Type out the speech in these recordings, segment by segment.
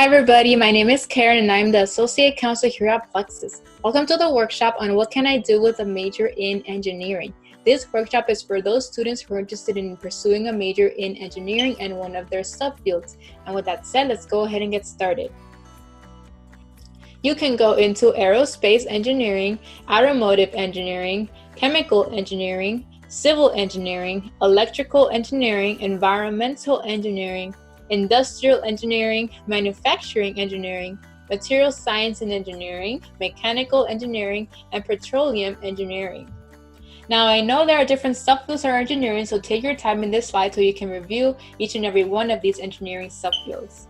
Hi everybody, my name is Karen and I'm the Associate Counselor here at Plexus. Welcome to the workshop on what can I do with a major in engineering. This workshop is for those students who are interested in pursuing a major in engineering and one of their subfields. And with that said, let's go ahead and get started. You can go into aerospace engineering, automotive engineering, chemical engineering, civil engineering, electrical engineering, environmental engineering, industrial engineering, manufacturing engineering, material science and engineering, mechanical engineering, and petroleum engineering. Now, I know there are different subfields of engineering, so take your time in this slide so you can review each and every one of these engineering subfields.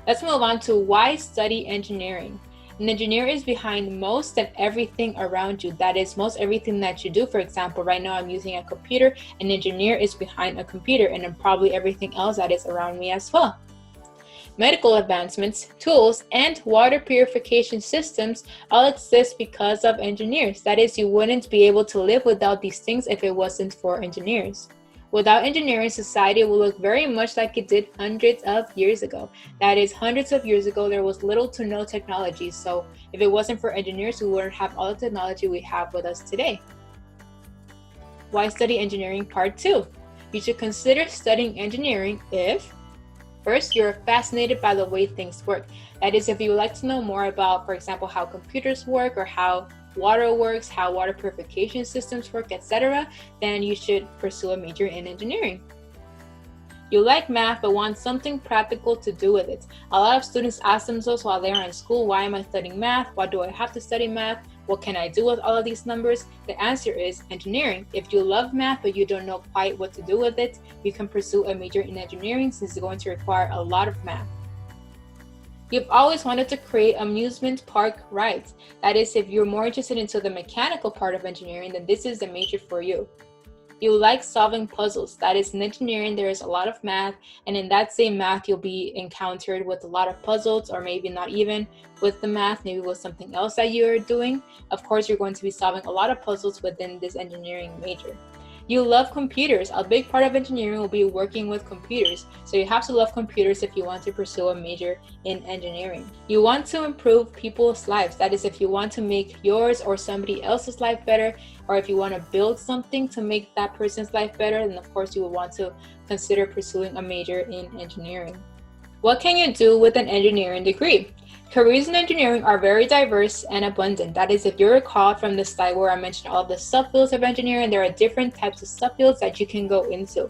Let's move on to why study engineering. An engineer is behind most and everything around you. That is, most everything that you do. For example, right now I'm using a computer. An engineer is behind a computer, and then probably everything else that is around me as well. Medical advancements, tools, and water purification systems all exist because of engineers. That is, you wouldn't be able to live without these things if it wasn't for engineers. Without engineering, society will look very much like it did hundreds of years ago. That is, hundreds of years ago, there was little to no technology. So if it wasn't for engineers, we wouldn't have all the technology we have with us today. Why study engineering part 2? You should consider studying engineering if, first, you're fascinated by the way things work. That is, if you would like to know more about, for example, how computers work or how water works, how water purification systems work, etc., then you should pursue a major in engineering. You like math but want something practical to do with it. A lot of students ask themselves while they are in school, why am I studying math? Why do I have to study math? What can I do with all of these numbers? The answer is engineering. If you love math but you don't know quite what to do with it, you can pursue a major in engineering since it's going to require a lot of math. You've always wanted to create amusement park rides. That is, if you're more interested into the mechanical part of engineering, then this is the major for you. You like solving puzzles. That is, in engineering, there is a lot of math, and in that same math, you'll be encountered with a lot of puzzles, or maybe not even with the math, maybe with something else that you're doing. Of course, you're going to be solving a lot of puzzles within this engineering major. You love computers. A big part of engineering will be working with computers. So you have to love computers if you want to pursue a major in engineering. You want to improve people's lives. That is, if you want to make yours or somebody else's life better, or if you want to build something to make that person's life better, then of course you will want to consider pursuing a major in engineering. What can you do with an engineering degree? Careers in engineering are very diverse and abundant. That is, if you recall from the slide where I mentioned all the subfields of engineering, there are different types of subfields that you can go into.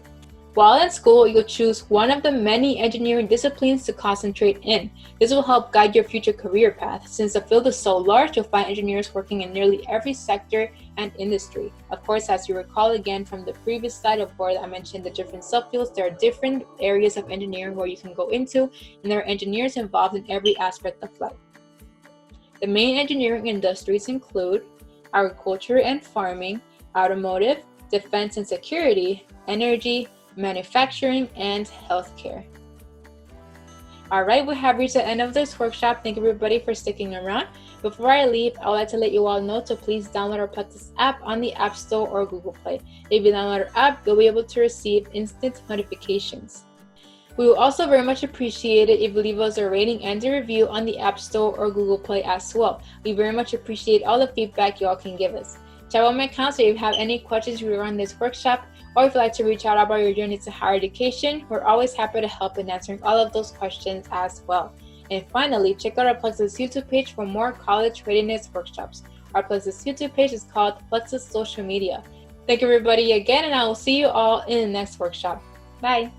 While in school, you'll choose one of the many engineering disciplines to concentrate in. This will help guide your future career path. Since the field is so large, you'll find engineers working in nearly every sector and industry. Of course, as you recall again from the previous slide of where I mentioned the different subfields, there are different areas of engineering where you can go into, and there are engineers involved in every aspect of life. The main engineering industries include agriculture and farming, automotive, defense and security, energy, manufacturing, and healthcare. All right, we have reached the end of this workshop. Thank you everybody for sticking around. Before I leave, I would like to let you all know to please download our Plexus app on the App Store or Google Play. If you download our app, you'll be able to receive instant notifications. We will also very much appreciate it if you leave us a rating and a review on the App Store or Google Play as well. We very much appreciate all the feedback you all can give us. Check out my counselor if you have any questions regarding this workshop, or if you'd like to reach out about your journey to higher education. We're always happy to help in answering all of those questions as well. And finally, check out our Plexus YouTube page for more college readiness workshops. Our Plexus YouTube page is called Plexus Social Media. Thank you everybody again, and I will see you all in the next workshop. Bye.